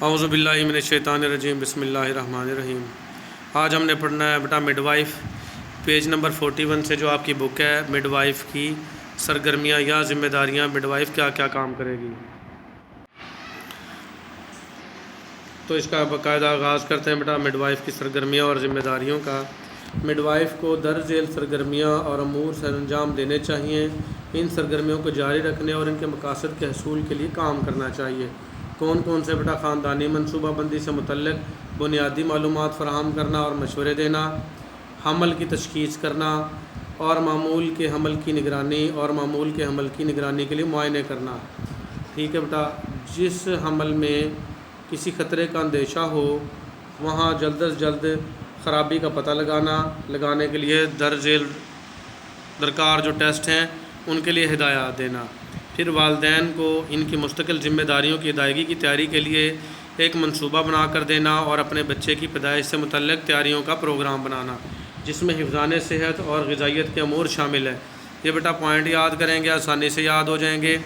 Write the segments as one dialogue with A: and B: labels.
A: اعوذ باللہ من الشیطان الرجیم، بسم اللہ الرحمن الرحیم۔ آج ہم نے پڑھنا ہے بیٹا مڈ وائف، پیج نمبر 41 سے جو آپ کی بک ہے مڈ وائف کی سرگرمیاں یا ذمہ داریاں، مڈ وائف کیا کیا کام کرے گی۔ تو اس کا باقاعدہ آغاز کرتے ہیں بیٹا مڈ وائف کی سرگرمیاں اور ذمہ داریوں کا۔ مڈ وائف کو درج ذیل سرگرمیاں اور امور سر انجام دینے چاہیے۔ ان سرگرمیوں کو جاری رکھنے اور ان کے مقاصد کے حصول کے لیے کام کرنا چاہیے۔ کون کون سے بیٹا؟ خاندانی منصوبہ بندی سے متعلق بنیادی معلومات فراہم کرنا اور مشورے دینا، حمل کی تشخیص کرنا اور معمول کے حمل کی نگرانی کے لیے معائنے کرنا۔ ٹھیک ہے بیٹا، جس حمل میں کسی خطرے کا اندیشہ ہو وہاں جلد از جلد خرابی کا پتہ لگانے کے لیے درج ذیل درکار جو ٹیسٹ ہیں ان کے لیے ہدایات دینا۔ پھر والدین کو ان کی مستقل ذمہ داریوں کی ادائیگی کی تیاری کے لیے ایک منصوبہ بنا کر دینا اور اپنے بچے کی پیدائش سے متعلق تیاریوں کا پروگرام بنانا، جس میں حفظان صحت اور غذائیت کے امور شامل ہے۔ یہ بیٹا پوائنٹ یاد کریں گے، آسانی سے یاد ہو جائیں گے،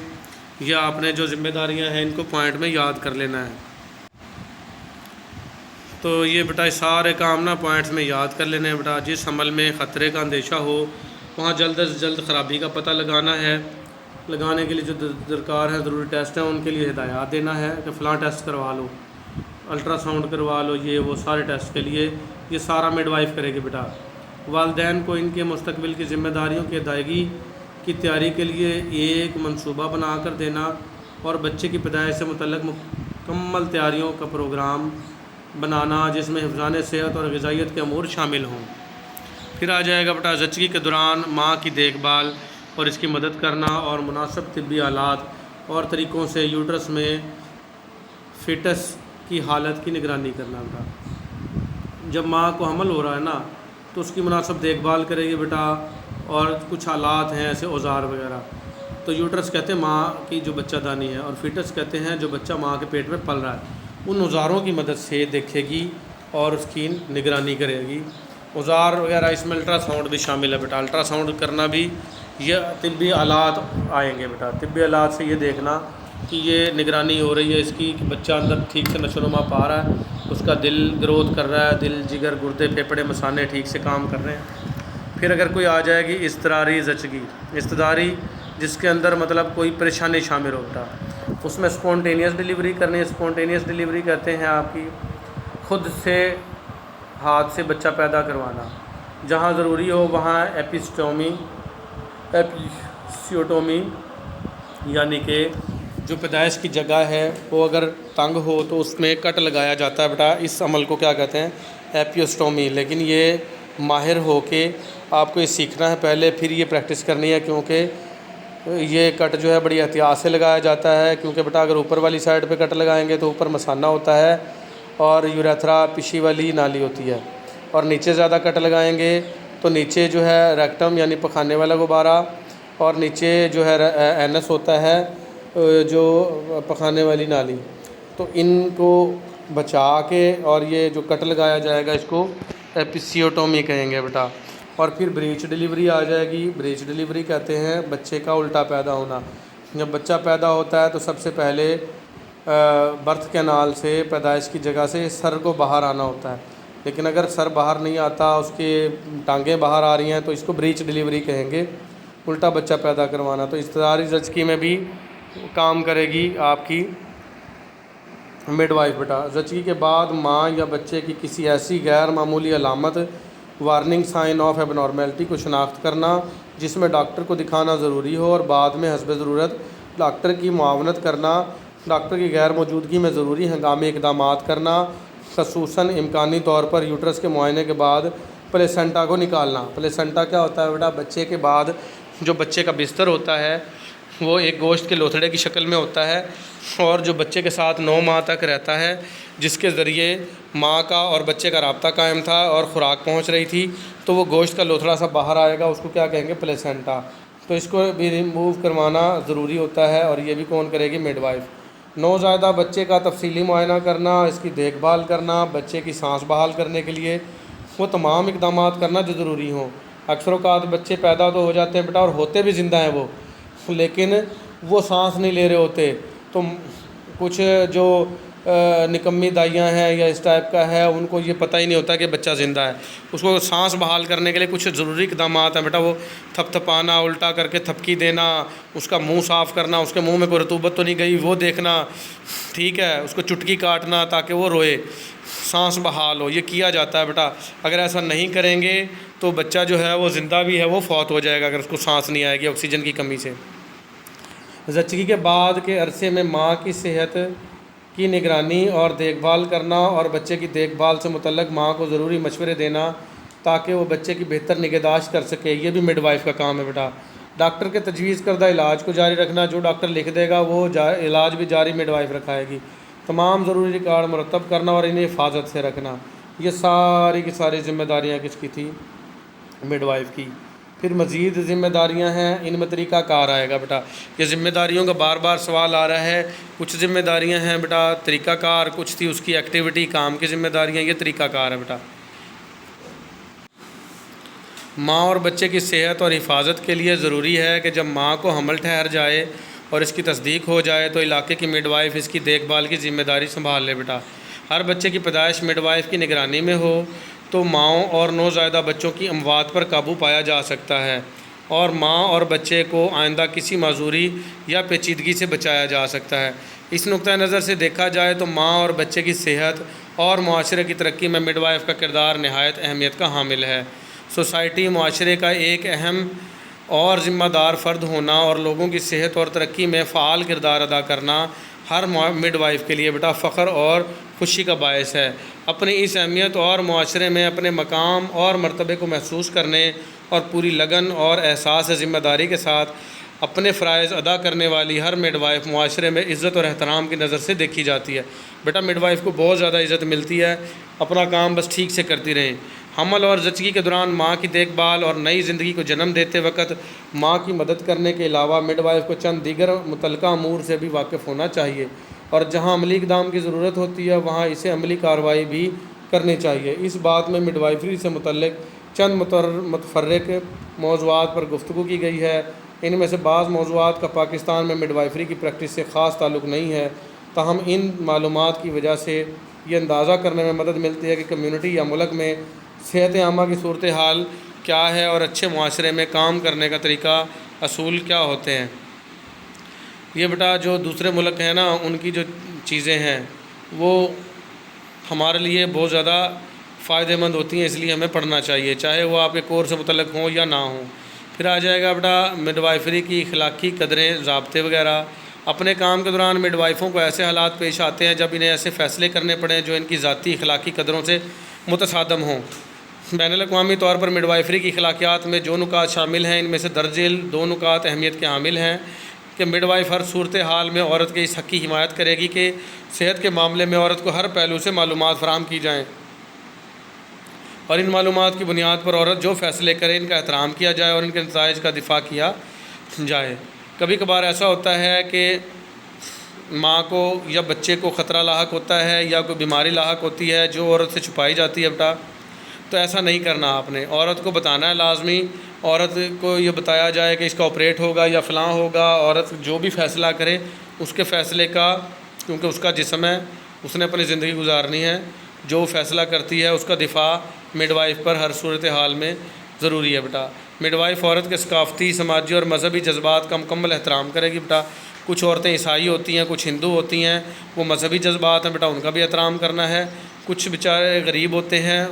A: یا اپنے جو ذمہ داریاں ہیں ان کو پوائنٹ میں یاد کر لینا ہے۔ تو یہ بیٹا سارے کام نا پوائنٹس میں یاد کر لینے ہیں بیٹا۔ جس حمل میں خطرے کا اندیشہ ہو وہاں جلد از جلد خرابی کا پتہ لگانے کے لیے جو درکار ہیں ضروری ٹیسٹ ہیں ان کے لیے ہدایات دینا ہے کہ فلاں ٹیسٹ کروا لو، الٹرا ساؤنڈ کروا لو، یہ وہ سارے ٹیسٹ کے لیے یہ سارا مڈ وائف کرے گی بیٹا۔ والدین کو ان کے مستقبل کی ذمہ داریوں کی ادائیگی کی تیاری کے لیے ایک منصوبہ بنا کر دینا اور بچے کی پیدائش سے متعلق مکمل تیاریوں کا پروگرام بنانا، جس میں حفظان صحت اور غذائیت کے امور شامل ہوں۔ پھر آ جائے گا بیٹا زچگی کے دوران ماں کی دیکھ بھال اور اس کی مدد کرنا اور مناسب طبی آلات اور طریقوں سے یوٹرس میں فیٹس کی حالت کی نگرانی کرنا بیٹا۔ جب ماں کو حمل ہو رہا ہے نا تو اس کی مناسب دیکھ بھال کرے گی بیٹا، اور کچھ حالات ہیں ایسے اوزار وغیرہ۔ تو یوٹرس کہتے ہیں ماں کی جو بچہ دانی ہے، اور فیٹس کہتے ہیں جو بچہ ماں کے پیٹ میں پل رہا ہے۔ ان اوزاروں کی مدد سے دیکھے گی اور اس کی نگرانی کرے گی۔ اوزار وغیرہ اس میں الٹرا ساؤنڈ بھی شامل ہے بیٹا، الٹرا ساؤنڈ کرنا بھی، یہ طبی آلات آئیں گے بیٹا۔ طبی آلات سے یہ دیکھنا کہ یہ نگرانی ہو رہی ہے اس کی کہ بچہ اندر ٹھیک سے نشو و نما پا رہا ہے، اس کا دل گروتھ کر رہا ہے، دل جگر گردے پھیپھڑے مثانے ٹھیک سے کام کر رہے ہیں۔ پھر اگر کوئی آ جائے گی اضطراری زچگی، اضطراری جس کے اندر مطلب کوئی پریشانی شامل ہوتا، اس میں سپونٹینیس ڈیلیوری کرنی ہے۔ سپونٹینیس ڈیلیوری کہتے ہیں آپ کی خود سے ہاتھ سے بچہ پیدا کروانا، جہاں ضروری ہو وہاں ایپیسیوٹومی یعنی کہ جو پیدائش کی جگہ ہے وہ اگر تنگ ہو تو اس میں کٹ لگایا جاتا ہے بیٹا۔ اس عمل کو کیا کہتے ہیں؟ ایپیوسٹومی۔ لیکن یہ ماہر ہو کے آپ کو یہ سیکھنا ہے پہلے، پھر یہ پریکٹس کرنی ہے، کیونکہ یہ کٹ جو ہے بڑی احتیاط سے لگایا جاتا ہے، کیونکہ بیٹا اگر اوپر والی سائڈ پہ کٹ لگائیں گے تو اوپر مثانہ ہوتا ہے اور یوریتھرا پشی والی نالی ہوتی ہے، اور نیچے زیادہ کٹ لگائیں گے تو نیچے جو ہے ریکٹم یعنی پخانے والا غبارہ، اور نیچے جو ہے اینس ہوتا ہے جو پخانے والی نالی، تو ان کو بچا کے اور یہ جو کٹ لگایا جائے گا اس کو ایپیسیوٹومی کہیں گے بیٹا۔ اور پھر بریچ ڈیلیوری آ جائے گی۔ بریچ ڈیلیوری کہتے ہیں بچے کا الٹا پیدا ہونا۔ جب بچہ پیدا ہوتا ہے تو سب سے پہلے برتھ کینال سے، پیدائش کی جگہ سے سر کو باہر آنا ہوتا ہے، لیکن اگر سر باہر نہیں آتا، اس کے ٹانگیں باہر آ رہی ہیں تو اس کو بریچ ڈیلیوری کہیں گے، الٹا بچہ پیدا کروانا۔ تو اضطراری زچگی میں بھی کام کرے گی آپ کی مڈ وائف بیٹا۔ زچگی کے بعد ماں یا بچے کی کسی ایسی غیر معمولی علامت، وارننگ سائن آف ایب نارمیلٹی کو شناخت کرنا جس میں ڈاکٹر کو دکھانا ضروری ہو، اور بعد میں حسب ضرورت ڈاکٹر کی معاونت کرنا، ڈاکٹر کی غیر موجودگی میں ضروری ہنگامی اقدامات کرنا، خصوصاً امکانی طور پر یوٹرس کے معائنے کے بعد پلیسنٹا کو نکالنا۔ پلیسنٹا کیا ہوتا ہے بیٹا؟ بچے کے بعد جو بچے کا بستر ہوتا ہے وہ ایک گوشت کے لوتھڑے کی شکل میں ہوتا ہے، اور جو بچے کے ساتھ 9 ماہ تک رہتا ہے، جس کے ذریعے ماں کا اور بچے کا رابطہ قائم تھا اور خوراک پہنچ رہی تھی، تو وہ گوشت کا لوتھڑا سا باہر آئے گا، اس کو کیا کہیں گے؟ پلیسنٹا۔ تو اس کو بھی ریموو کروانا ضروری ہوتا ہے، اور یہ بھی کون کرے گی؟ Mid wife. نوزائیدہ بچے کا تفصیلی معائنہ کرنا، اس کی دیکھ بھال کرنا، بچے کی سانس بحال کرنے کے لیے وہ تمام اقدامات کرنا جو ضروری ہوں۔ اکثر اوقات بچے پیدا تو ہو جاتے ہیں بیٹا اور ہوتے بھی زندہ ہیں وہ، لیکن وہ سانس نہیں لے رہے ہوتے، تو کچھ جو نکمی دائیاں ہیں یا اس ٹائپ کا ہے، ان کو یہ پتہ ہی نہیں ہوتا کہ بچہ زندہ ہے۔ اس کو سانس بحال کرنے کے لیے کچھ ضروری اقدامات ہیں بیٹا، وہ تھپ تھپانا، الٹا کر کے تھپکی دینا، اس کا منہ صاف کرنا، اس کے منہ میں کوئی رطوبت تو نہیں گئی وہ دیکھنا، ٹھیک ہے، اس کو چٹکی کاٹنا تاکہ وہ روئے، سانس بحال ہو، یہ کیا جاتا ہے بیٹا۔ اگر ایسا نہیں کریں گے تو بچہ جو ہے وہ زندہ بھی ہے وہ فوت ہو جائے گا اگر اس کو سانس نہیں آئے گی آکسیجن کی کمی سے۔ زچگی کے بعد کے عرصے میں ماں کی صحت کی نگرانی اور دیکھ بھال کرنا اور بچے کی دیکھ بھال سے متعلق ماں کو ضروری مشورے دینا تاکہ وہ بچے کی بہتر نگہداشت کر سکے، یہ بھی مڈ وائف کا کام ہے بیٹا۔ ڈاکٹر کے تجویز کردہ علاج کو جاری رکھنا، جو ڈاکٹر لکھ دے گا وہ علاج بھی جاری مڈ وائف رکھائے گی۔ تمام ضروری ریکارڈ مرتب کرنا اور انہیں حفاظت سے رکھنا، یہ ساری کی ساری ذمہ داریاں کس کی تھی؟ مڈ وائف کی۔ پھر مزید ذمہ داریاں ہیں، ان میں طریقہ کار آئے گا بیٹا۔ یہ ذمہ داریوں کا بار بار سوال آ رہا ہے، کچھ ذمہ داریاں ہیں بیٹا طریقہ کار، کچھ تھی اس کی ایکٹیویٹی کام کی ذمہ داریاں، یہ طریقہ کار ہے بیٹا۔ ماں اور بچے کی صحت اور حفاظت کے لیے ضروری ہے کہ جب ماں کو حمل ٹھہر جائے اور اس کی تصدیق ہو جائے تو علاقے کی مڈ وائف اس کی دیکھ بھال کی ذمہ داری سنبھال لے بیٹا۔ ہر بچے کی پیدائش مڈ وائف کی نگرانی میں ہو تو ماؤں اور نوزائیدہ بچوں کی اموات پر قابو پایا جا سکتا ہے اور ماں اور بچے کو آئندہ کسی معذوری یا پیچیدگی سے بچایا جا سکتا ہے۔ اس نقطۂ نظر سے دیکھا جائے تو ماں اور بچے کی صحت اور معاشرے کی ترقی میں مڈ وائف کا کردار نہایت اہمیت کا حامل ہے۔ سوسائٹی معاشرے کا ایک اہم اور ذمہ دار فرد ہونا اور لوگوں کی صحت اور ترقی میں فعال کردار ادا کرنا ہر مڈ وائف کے لیے بیٹا فخر اور خوشی کا باعث ہے۔ اپنی اس اہمیت اور معاشرے میں اپنے مقام اور مرتبے کو محسوس کرنے اور پوری لگن اور احساس ذمہ داری کے ساتھ اپنے فرائض ادا کرنے والی ہر مڈ وائف معاشرے میں عزت اور احترام کی نظر سے دیکھی جاتی ہے۔ بیٹا مڈ وائف کو بہت زیادہ عزت ملتی ہے، اپنا کام بس ٹھیک سے کرتی رہیں۔ حمل اور زچگی کے دوران ماں کی دیکھ بھال اور نئی زندگی کو جنم دیتے وقت ماں کی مدد کرنے کے علاوہ مڈ وائف کو چند دیگر متعلقہ امور سے بھی واقف ہونا چاہیے، اور جہاں عملی اقدام کی ضرورت ہوتی ہے وہاں اسے عملی کارروائی بھی کرنی چاہیے۔ اس بات میں مڈ وائفری سے متعلق چند متفرق موضوعات پر گفتگو کی گئی ہے۔ ان میں سے بعض موضوعات کا پاکستان میں مڈ وائفری کی پریکٹس سے خاص تعلق نہیں ہے، تاہم ان معلومات کی وجہ سے یہ اندازہ کرنے میں مدد ملتی ہے کہ کمیونٹی یا ملک میں صحت عامہ کی صورتحال کیا ہے اور اچھے معاشرے میں کام کرنے کا طریقہ اصول کیا ہوتے ہیں۔ یہ بیٹا جو دوسرے ملک ہیں نا، ان کی جو چیزیں ہیں وہ ہمارے لیے بہت زیادہ فائدہ مند ہوتی ہیں، اس لیے ہمیں پڑھنا چاہیے، چاہے وہ آپ کے کورس سے متعلق ہوں یا نہ ہوں۔ پھر آ جائے گا بیٹا مڈ وائفری کی اخلاقی قدریں، ضابطے وغیرہ۔ اپنے کام کے دوران مڈ وائفوں کو ایسے حالات پیش آتے ہیں جب انہیں ایسے فیصلے کرنے پڑیں جو ان کی ذاتی اخلاقی قدروں سے متصادم ہوں۔ بین الاقوامی طور پر مڈ وائفری کی اخلاقیات میں جو نکات شامل ہیں، ان میں سے درج ذیل دو نکات اہمیت کے حامل ہیں کہ مڈ وائف ہر صورتحال میں عورت کے اس حق کی حمایت کرے گی کہ صحت کے معاملے میں عورت کو ہر پہلو سے معلومات فراہم کی جائیں، اور ان معلومات کی بنیاد پر عورت جو فیصلے کرے ان کا احترام کیا جائے اور ان کے نتائج کا دفاع کیا جائے۔ کبھی کبھار ایسا ہوتا ہے کہ ماں کو یا بچے کو خطرہ لاحق ہوتا ہے یا کوئی بیماری لاحق ہوتی ہے جو عورت سے چھپائی جاتی ہے بیٹا، تو ایسا نہیں کرنا آپ نے، عورت کو بتانا ہے لازمی، عورت کو یہ بتایا جائے کہ اس کا آپریٹ ہوگا یا فلاں ہوگا، عورت جو بھی فیصلہ کرے اس کے فیصلے کا، کیونکہ اس کا جسم ہے، اس نے اپنی زندگی گزارنی ہے، جو فیصلہ کرتی ہے اس کا دفاع مڈ وائف پر ہر صورتحال میں ضروری ہے بیٹا۔ مڈ وائف عورت کے ثقافتی، سماجی اور مذہبی جذبات کا مکمل احترام کرے گی بیٹا۔ کچھ عورتیں عیسائی ہوتی ہیں، کچھ ہندو ہوتی ہیں، وہ مذہبی جذبات ہیں بیٹا، ان کا بھی احترام کرنا ہے۔ کچھ بیچارے غریب ہوتے ہیں،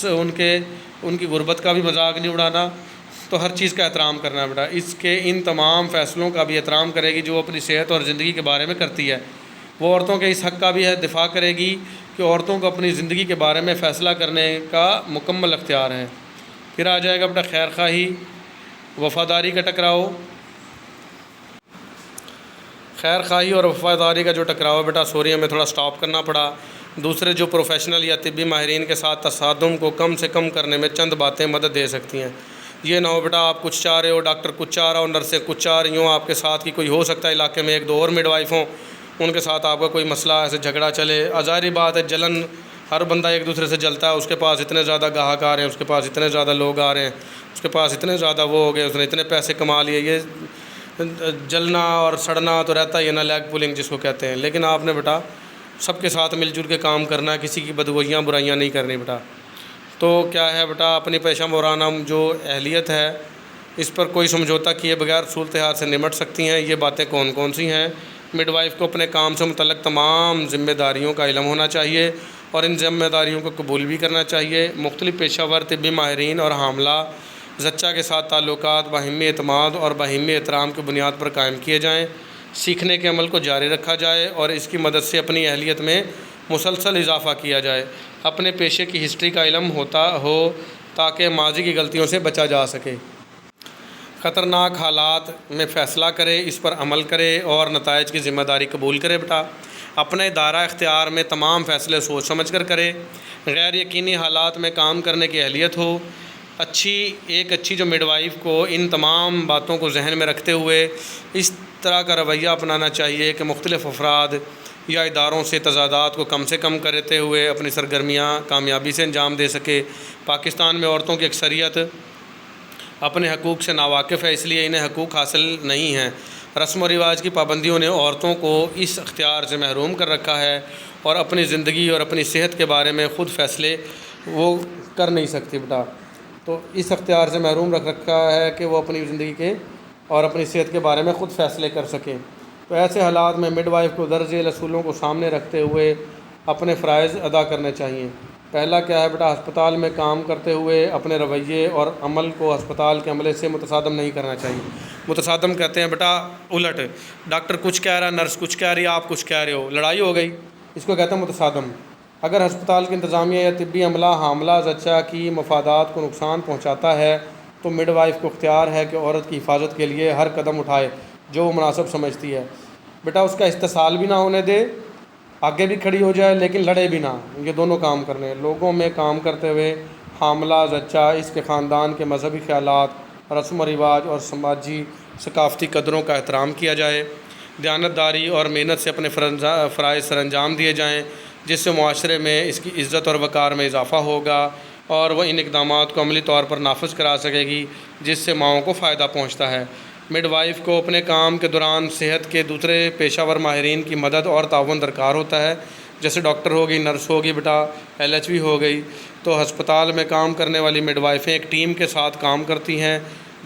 A: ان کی غربت کا بھی مذاق نہیں اڑانا، تو ہر چیز کا احترام کرنا ہے بیٹا۔ اس کے ان تمام فیصلوں کا بھی احترام کرے گی جو وہ اپنی صحت اور زندگی کے بارے میں کرتی ہے۔ وہ عورتوں کے اس حق کا بھی دفاع کرے گی کہ عورتوں کو اپنی زندگی کے بارے میں فیصلہ کرنے کا مکمل اختیار ہے۔ پھر آ جائے گا بیٹا خیر خواہی، وفاداری کا ٹکراؤ۔ خیر خواہی اور وفاداری کا جو ٹکراؤ بیٹا، سوری ہمیں تھوڑا سٹاپ کرنا پڑا۔ دوسرے جو پروفیشنل یا طبی ماہرین کے ساتھ تصادم کو کم سے کم کرنے میں چند باتیں مدد دے سکتی ہیں۔ یہ نہ ہو بیٹا آپ کچھ چاہ رہے ہو، ڈاکٹر کچھ چاہ رہا ہو، نرسیں کچھ چاہ رہی ہوں، آپ کے ساتھ کی کوئی ہو سکتا ہے علاقے میں ایک دو اور مڈ وائف ہوں، ان کے ساتھ آپ کا کوئی مسئلہ ایسے جھگڑا چلے، ظاہری بات ہے جلن، ہر بندہ ایک دوسرے سے جلتا ہے، اس کے پاس اتنے زیادہ گاہک آ رہے ہیں، اس کے پاس اتنے زیادہ لوگ آ رہے ہیں، اس کے پاس اتنے زیادہ وہ ہو گئے، اس نے اتنے پیسے کما لیے، یہ جلنا اور سڑنا تو رہتا ہی ہے نا، لیگ پولنگ جس کو کہتے ہیں۔ لیکن آپ نے بیٹا سب کے ساتھ مل جل کے کام کرنا، کسی کی بدگوئیاں برائیاں نہیں کرنی بیٹا۔ تو کیا ہے بیٹا، اپنی پیشہ ورانہ جو اہلیت ہے اس پر کوئی سمجھوتا کیے بغیر صورتحال سے نمٹ سکتی ہیں۔ یہ باتیں کون کون سی ہیں؟ مڈ وائف کو اپنے کام سے متعلق تمام ذمہ داریوں کا علم ہونا چاہیے اور ان ذمہ داریوں کو قبول بھی کرنا چاہیے۔ مختلف پیشہ ور طبی ماہرین اور حاملہ زچہ کے ساتھ تعلقات باہمی اعتماد اور باہمی احترام کی بنیاد پر قائم کیے جائیں۔ سیکھنے کے عمل کو جاری رکھا جائے اور اس کی مدد سے اپنی اہلیت میں مسلسل اضافہ کیا جائے۔ اپنے پیشے کی ہسٹری کا علم ہوتا ہو تاکہ ماضی کی غلطیوں سے بچا جا سکے۔ خطرناک حالات میں فیصلہ کرے، اس پر عمل کرے اور نتائج کی ذمہ داری قبول کرے بیٹا۔ اپنے دائرہ اختیار میں تمام فیصلے سوچ سمجھ کر کرے۔ غیر یقینی حالات میں کام کرنے کی اہلیت ہو۔ ایک اچھی جو مڈ وائف کو ان تمام باتوں کو ذہن میں رکھتے ہوئے اس طرح کا رویہ اپنانا چاہیے کہ مختلف افراد یا اداروں سے تضادات کو کم سے کم کرتے ہوئے اپنی سرگرمیاں کامیابی سے انجام دے سکے۔ پاکستان میں عورتوں کی اکثریت اپنے حقوق سے ناواقف ہے، اس لیے انہیں حقوق حاصل نہیں ہیں۔ رسم و رواج کی پابندیوں نے عورتوں کو اس اختیار سے محروم کر رکھا ہے اور اپنی زندگی اور اپنی صحت کے بارے میں خود فیصلے وہ کر نہیں سکتی بیٹا۔ تو اس اختیار سے محروم رکھ رکھا ہے کہ وہ اپنی زندگی کے اور اپنی صحت کے بارے میں خود فیصلے کر سکیں۔ تو ایسے حالات میں مڈ وائف کو درج ذیل اصولوں کو سامنے رکھتے ہوئے اپنے فرائض ادا کرنے چاہیے۔ پہلا کیا ہے بیٹا، ہسپتال میں کام کرتے ہوئے اپنے رویے اور عمل کو ہسپتال کے عملے سے متصادم نہیں کرنا چاہیے۔ متصادم کہتے ہیں بیٹا الٹ، ڈاکٹر کچھ کہہ رہا ہے، نرس کچھ کہہ رہی ہے، آپ کچھ کہہ رہے ہو، لڑائی ہو گئی، اس کو کہتے ہیں متصادم۔ اگر ہسپتال کی انتظامیہ یا طبی عملہ حاملہ زچہ کی مفادات کو نقصان پہنچاتا ہے تو مڈ وائف کو اختیار ہے کہ عورت کی حفاظت کے لیے ہر قدم اٹھائے جو وہ مناسب سمجھتی ہے۔ بیٹا اس کا استحصال بھی نہ ہونے دے، آگے بھی کھڑی ہو جائے لیکن لڑے بھی نہ، یہ دونوں کام کرنے۔ لوگوں میں کام کرتے ہوئے حاملہ زچہ اس کے خاندان کے مذہبی خیالات، رسم و رواج اور سماجی ثقافتی قدروں کا احترام کیا جائے۔ دیانتداری اور محنت سے اپنے فرائض سر انجام دیے جائیں جس سے معاشرے میں اس کی عزت اور وقار میں اضافہ ہوگا اور وہ ان اقدامات کو عملی طور پر نافذ کرا سکے گی جس سے ماؤں کو فائدہ پہنچتا ہے۔ مڈ وائف کو اپنے کام کے دوران صحت کے دوسرے پیشہ ور ماہرین کی مدد اور تعاون درکار ہوتا ہے، جیسے ڈاکٹر ہوگی، نرس ہوگی بیٹا، LHV ہو گئی۔ تو ہسپتال میں کام کرنے والی مڈ وائفیں ایک ٹیم کے ساتھ کام کرتی ہیں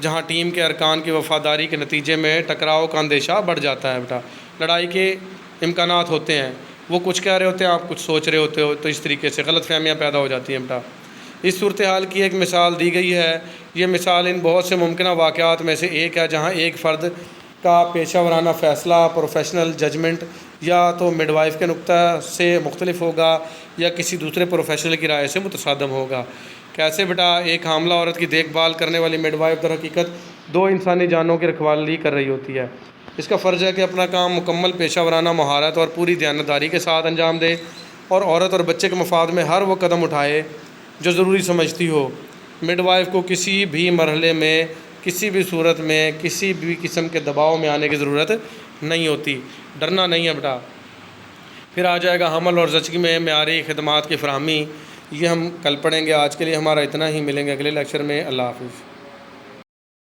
A: جہاں ٹیم کے ارکان کی وفاداری کے نتیجے میں ٹکراؤ کا اندیشہ بڑھ جاتا ہے بیٹا۔ لڑائی کے امکانات ہوتے ہیں، وہ کچھ کہہ رہے ہوتے ہیں، آپ کچھ سوچ رہے ہوتے ہو، تو اس طریقے سے غلط فہمیاں پیدا ہو جاتی ہیں بیٹا۔ اس صورتحال کی ایک مثال دی گئی ہے۔ یہ مثال ان بہت سے ممکنہ واقعات میں سے ایک ہے جہاں ایک فرد کا پیشہ ورانہ فیصلہ پروفیشنل ججمنٹ یا تو مڈ وائف کے نقطہ سے مختلف ہوگا یا کسی دوسرے پروفیشنل کی رائے سے متصادم ہوگا۔ کیسے بیٹا؟ ایک حاملہ عورت کی دیکھ بھال کرنے والی مڈ وائف در حقیقت 2 انسانی جانوں کی رکھوالی کر رہی ہوتی ہے۔ اس کا فرض ہے کہ اپنا کام مکمل پیشہ ورانہ مہارت اور پوری دیانتداری کے ساتھ انجام دے اور عورت اور بچے کے مفاد میں ہر وہ قدم اٹھائے جو ضروری سمجھتی ہو۔ مڈ وائف کو کسی بھی مرحلے میں، کسی بھی صورت میں، کسی بھی قسم کے دباؤ میں آنے کی ضرورت نہیں ہوتی۔ ڈرنا نہیں ہے بیٹا۔ پھر آ جائے گا حمل اور زچگی میں معیاری خدمات کی فراہمی، یہ ہم کل پڑھیں گے۔ آج کے لیے ہمارا اتنا ہی، ملیں گے اگلے لیکچر میں۔ اللہ حافظ۔